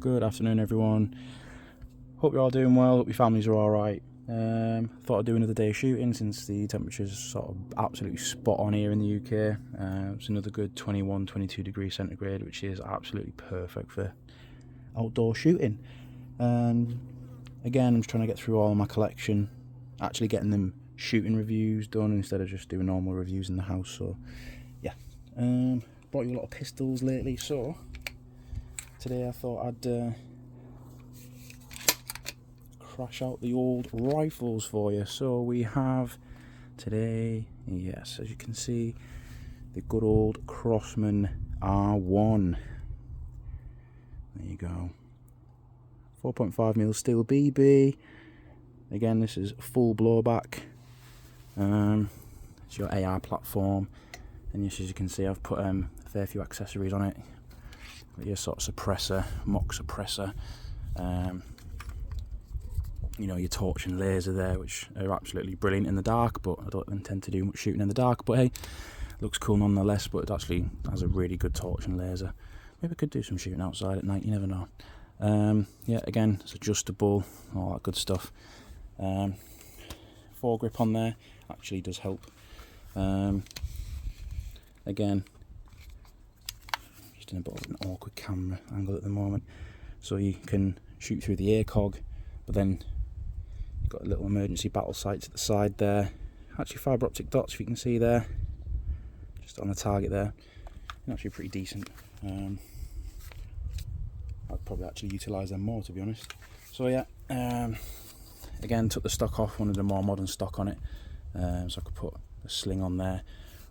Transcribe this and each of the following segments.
Good afternoon, everyone. Hope you're all doing well. Hope your families are all right. Thought I'd do another day of shooting since the temperature's sort of absolutely spot on here in the UK. It's another good 21-22 degrees centigrade, which is absolutely perfect for outdoor shooting. Again, I'm just trying to get through all of my collection, actually getting them shooting reviews done instead of just doing normal reviews in the house. So yeah, bought you a lot of pistols lately, so today I thought I'd crash out the old rifles for you. So we have today, yes, as you can see, the good old Crosman R1. There you go. 4.5mm steel BB. Again, this is full blowback. It's your AR platform, and yes, as you can see, I've put a fair few accessories on it. Got your sort of suppressor, mock suppressor. You know, your torch and laser there, which are absolutely brilliant in the dark, but I don't intend to do much shooting in the dark. But hey, looks cool nonetheless. But it actually has a really good torch and laser. Maybe I could do some shooting outside at night, you never know. Yeah, again, it's adjustable, all that good stuff. Foregrip on there actually does help. Again, just in a bit of an awkward camera angle at the moment, so you can shoot through the ACOG, but then you've got a little emergency battle sights at the side there. Actually, fibre optic dots, if you can see there, just on the target there. And actually pretty decent. I'd probably actually utilise them more, to be honest. So yeah, again, took the stock off, wanted a more modern stock on it, so I could put a sling on there.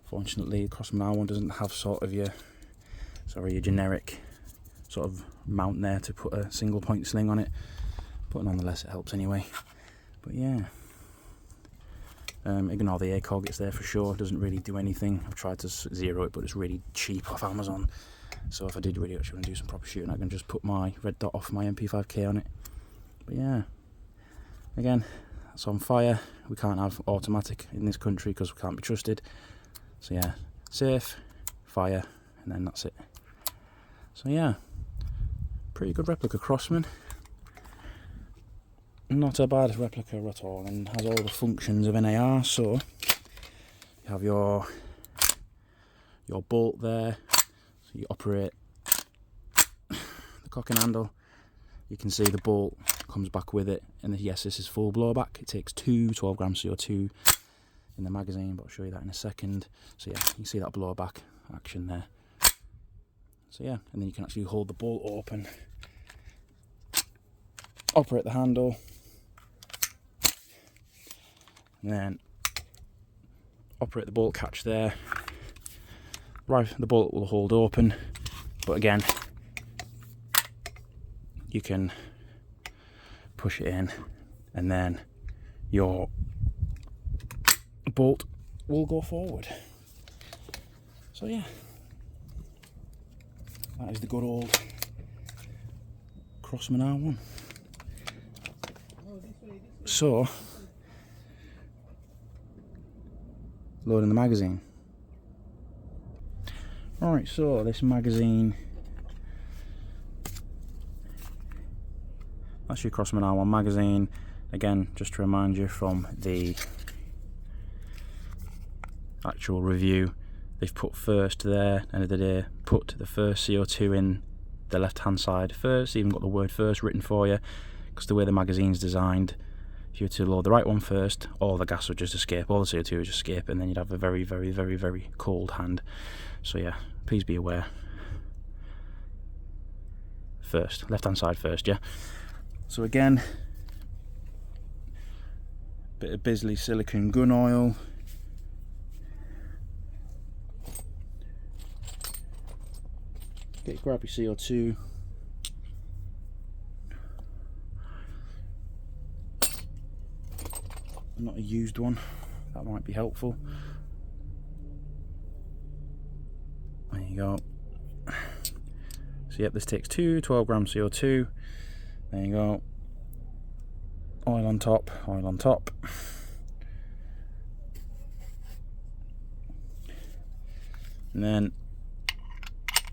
Fortunately, the Crosman R1 doesn't have sort of your generic sort of mount there to put a single point sling on it, but nonetheless it helps anyway. But yeah, ignore the ACOG, it's there for sure, it doesn't really do anything. I've tried to zero it, but it's really cheap off Amazon. So if I did really actually want to do some proper shooting, I can just put my red dot off my MP5K on it. But yeah, again, it's on fire. We can't have automatic in this country because we can't be trusted. So yeah, safe, fire, and then that's it. So yeah, pretty good replica Crossman. Not a bad replica at all, and has all the functions of an AR. So you have your bolt there. So you operate the cock and handle. You can see the bolt comes back with it, and yes, this is full blowback. It takes 12 grams CO2 in the magazine, but I'll show you that in a second. So yeah, you can see that blowback action there. So yeah, and then you can actually hold the bolt open, operate the handle, and then operate the bolt catch there. Right, the bolt will hold open, but again, you can push it in, and then your bolt will go forward. So yeah, that is the good old Crosman R1. So, loading the magazine. Alright, so this magazine, that's your Crosman R1 magazine. Again, just to remind you from the actual review, they've put first there, end of the day, put the first CO2 in the left hand side first, even got the word first written for you, because the way the magazine's designed, if you were to load the right one first, all the gas would just escape, all the CO2 would just escape, and then you'd have a very, very, very, very cold hand. So yeah, please be aware. First, left hand side first, yeah. So again, bit of Bisley silicone gun oil. Grab your CO2. Not a used one, that might be helpful. There you go. So yep, this takes 12 grams CO2. There you go. Oil on top, oil on top. And then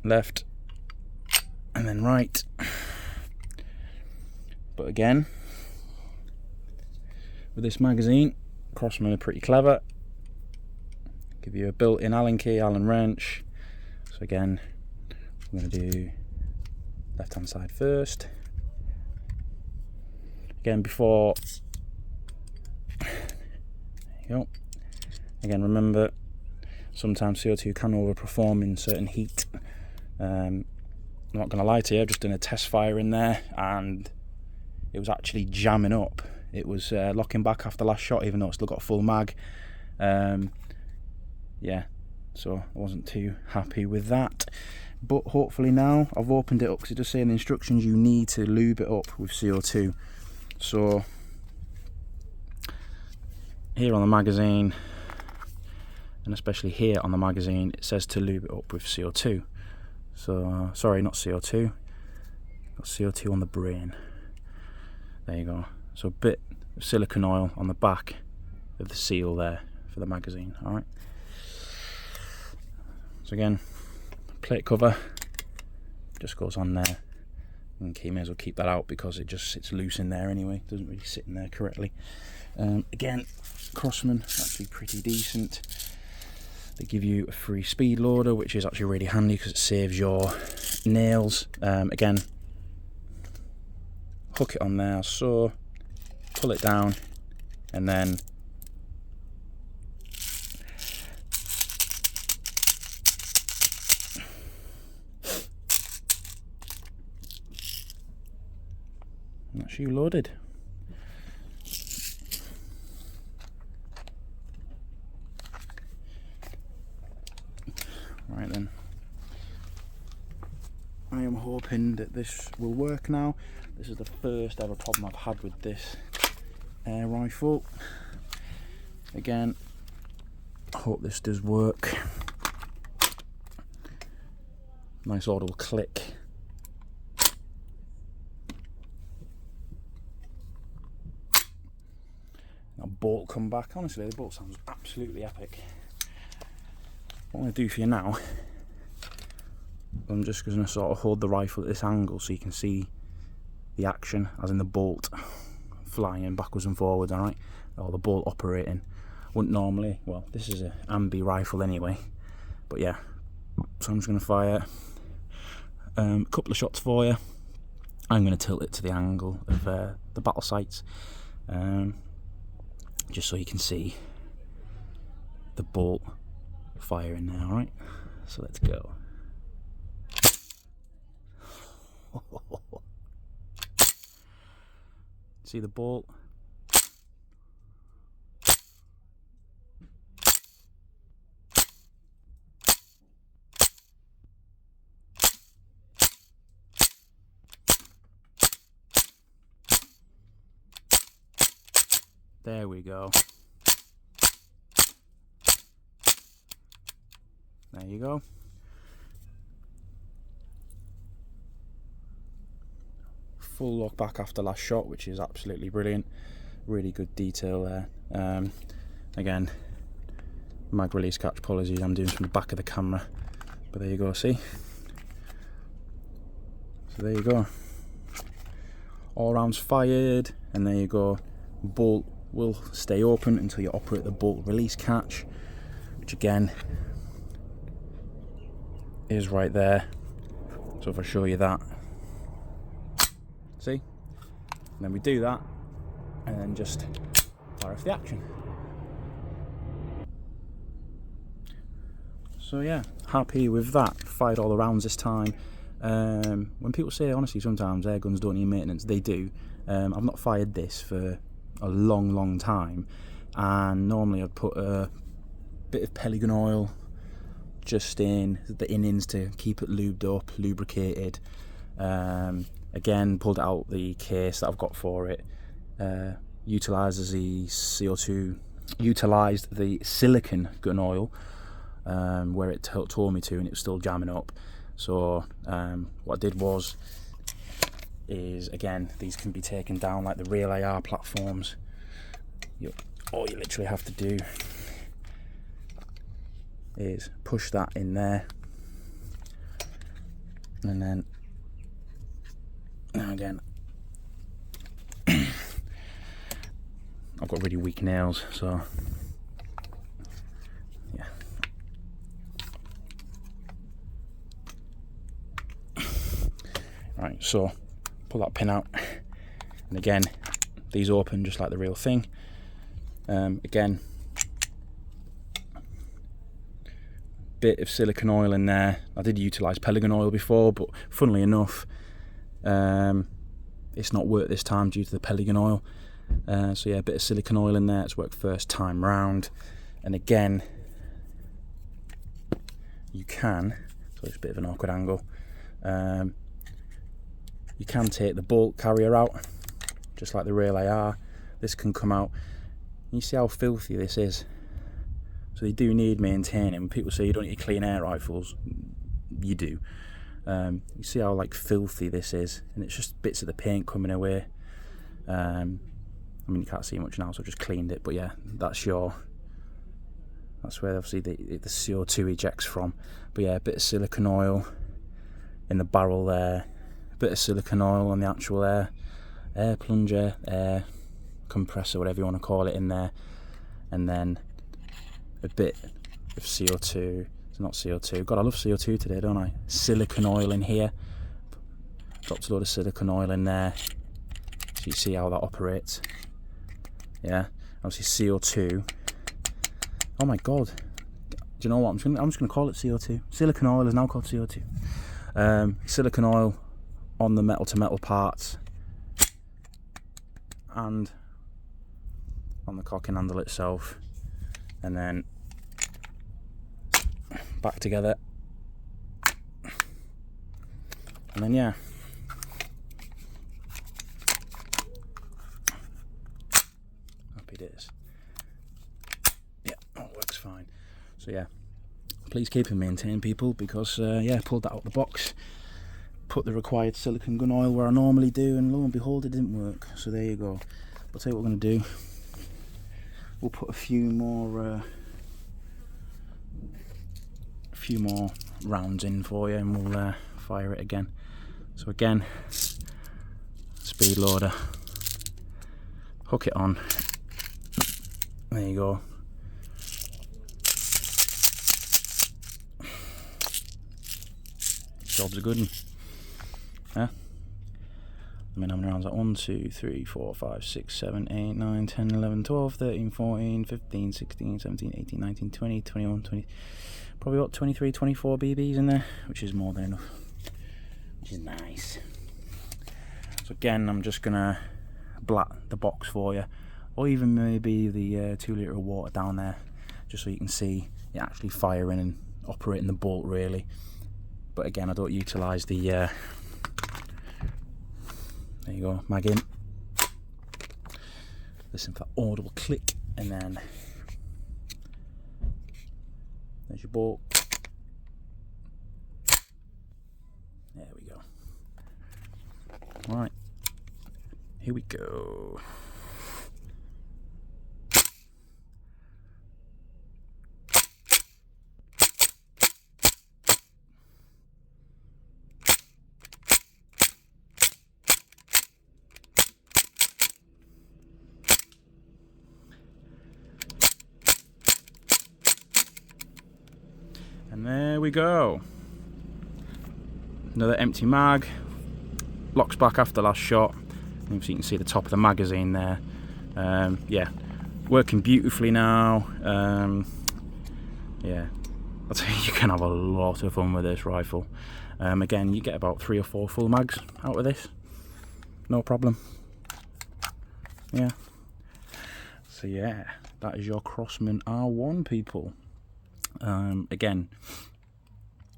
left, and then right. But again, with this magazine, Crossman are pretty clever. Give you a built-in Allen key, Allen wrench. So again, I'm going to do left-hand side first. Again, before, there you go. Again, remember, sometimes CO2 can overperform in certain heat. I'm not going to lie to you, I've just done a test fire in there and it was actually jamming up. It was locking back after last shot, even though it's still got a full mag. Yeah, so I wasn't too happy with that. But hopefully now I've opened it up, because it does say in the instructions you need to lube it up with CO2. So here on the magazine, and especially here on the magazine, it says to lube it up with CO2. So sorry, not CO2, got CO2 on the brain. There you go. So a bit of silicone oil on the back of the seal there for the magazine. All right. So again, plate cover just goes on there, and you may as well keep that out because it just sits loose in there anyway. It doesn't really sit in there correctly. Again, Crossman actually pretty decent. They give you a free speed loader, which is actually really handy because it saves your nails. Again, hook it on there, so pull it down, and then that's you loaded. Right then, I am hoping that this will work now. This is the first ever problem I've had with this air rifle. Again, I hope this does work. Nice audible click. Now bolt come back. Honestly, the bolt sounds absolutely epic. What I'm going to do for you now, I'm just going to sort of hold the rifle at this angle so you can see the action, as in the bolt flying backwards and forwards, alright? Or the bolt operating. Wouldn't normally, well, this is an ambi rifle anyway, but yeah. So I'm just going to fire a couple of shots for you. I'm going to tilt it to the angle of the battle sights, just so you can see the bolt firing now, alright? So let's go. See the bolt? There we go. There you go. Full lock back after last shot, which is absolutely brilliant. Really good detail there. Again, mag release catch, apologies, I'm doing this from the back of the camera, but there you go, see? So there you go. All rounds fired, and there you go. Bolt will stay open until you operate the bolt release catch, which again is right there. So if I show you that, see? And then we do that, and then just fire off the action. So yeah, happy with that. Fired all the rounds this time. When people say, honestly, sometimes air guns don't need maintenance, they do. I've not fired this for a long time, and normally I'd put a bit of Pelican oil just in the innings to keep it lubed up, lubricated. Again, pulled out the case that I've got for it, utilises the CO2, utilised the silicon gun oil where it told me to, and it was still jamming up. So what I did is again, these can be taken down like the real AR platforms. All you literally have to do is push that in there, and then now again I've got really weak nails, so yeah. Right, so pull that pin out, and again, these open just like the real thing. Again, bit of silicone oil in there. I did utilise Pelican oil before, but funnily enough, it's not worked this time due to the Pelican oil. So yeah, a bit of silicone oil in there. It's worked first time round. And again, you can, so it's a bit of an awkward angle, you can take the bolt carrier out, just like the real AR. This can come out. You see how filthy this is? So they do need maintaining. When people say you don't need to clean air rifles, you do. You see how like filthy this is, and it's just bits of the paint coming away. I mean, you can't see much now, so I just cleaned it. But yeah, that's where obviously the CO2 ejects from. But yeah, a bit of silicone oil in the barrel there, a bit of silicone oil on the actual air plunger, air compressor, whatever you want to call it, in there, and then a bit of CO2. It's not CO2. God, I love CO2 today, don't I? Silicone oil in here. Dropped a load of silicone oil in there, so you see how that operates. Yeah, obviously CO2. Oh my God. Do you know what? I'm just gonna call it CO2. Silicone oil is now called CO2. Silicone oil on the metal to metal parts and on the cocking handle itself, and then back together, and then yeah, happy days. Yeah, all works fine. So yeah, please keep and maintain, people, because yeah, pulled that out of the box, put the required silicone gun oil where I normally do, and lo and behold, it didn't work. So there you go. I'll tell you what we're going to do. We'll put a few more rounds in for you, and we'll fire it again. So again, speed loader, hook it on. There you go. Job's a good one. Yeah. I mean, how many rounds? Like 1, 2, 3, 4, 5, 6, 7, 8, 9, 10, 11, 12, 13, 14, 15, 16, 17, 18, 19, 20, 21, 20. Probably got 23, 24 BBs in there, which is more than enough. Which is nice. So again, I'm just gonna blat the box for you, or even maybe the 2 litre of water down there, just so you can see it actually firing and operating the bolt really. But again, I don't utilise the there you go, mag in. Listen for that audible click, and then there's your bolt. There we go. Right, here we go. And there we go. Another empty mag. Locks back after last shot. And so you can see the top of the magazine there. Yeah, working beautifully now. Yeah, I'll tell you can have a lot of fun with this rifle. Again, you get about 3 or 4 full mags out of this. No problem. Yeah. So yeah, that is your Crosman R1, people. Again,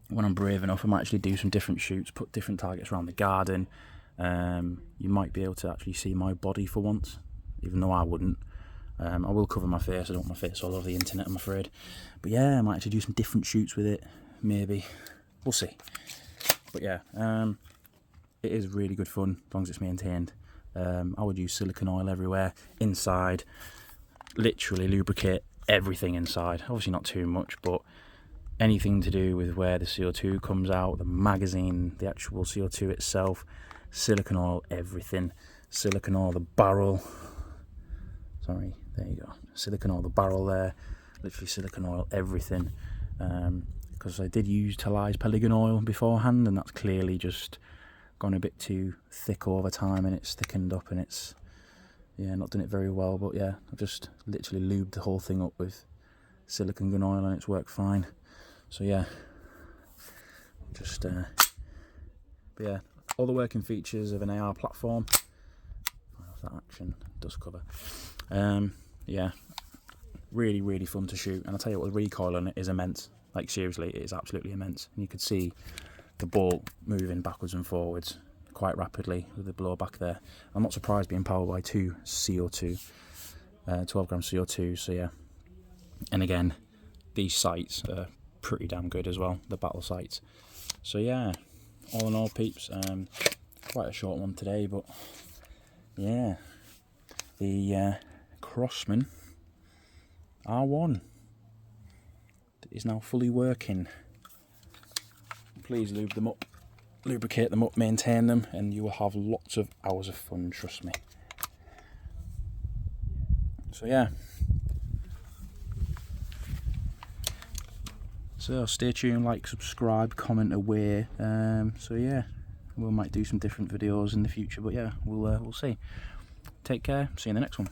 when I'm brave enough, I might actually do some different shoots, put different targets around the garden. You might be able to actually see my body for once, even though I wouldn't. I will cover my face. I don't want my face all over the internet, I'm afraid. But yeah, I might actually do some different shoots with it, maybe. We'll see. But yeah, it is really good fun as long as it's maintained. I would use silicone oil everywhere, inside, literally lubricate everything inside. Obviously not too much, but anything to do with where the CO2 comes out, the magazine, the actual CO2 itself, silicone oil, everything. Silicone oil, the barrel, Sorry, there you go. Silicone oil, the barrel there, literally silicone oil, everything. Because I did use Talai's Pelican oil beforehand, and that's clearly just gone a bit too thick over time, and it's thickened up, and it's, yeah, not done it very well. But yeah, I've just literally lubed the whole thing up with silicone gun oil, and it's worked fine. So yeah, just but yeah, all the working features of an AR platform. That action does cover. Yeah, really fun to shoot, and I'll tell you what, the recoil on it is immense. Like seriously, it is absolutely immense, and you could see the ball moving backwards and forwards quite rapidly with the blowback there. I'm not surprised, being powered by 2 CO2, 12 grams CO2. So yeah, and again, these sights are pretty damn good as well, the battle sights. So yeah, all in all, peeps, quite a short one today, but yeah, the Crosman R1 is now fully working. Please lube them up, lubricate them up, maintain them, and you will have lots of hours of fun, trust me. So yeah, so stay tuned, like, subscribe, comment away. So yeah, we might do some different videos in the future, but yeah, we'll see. Take care, see you in the next one.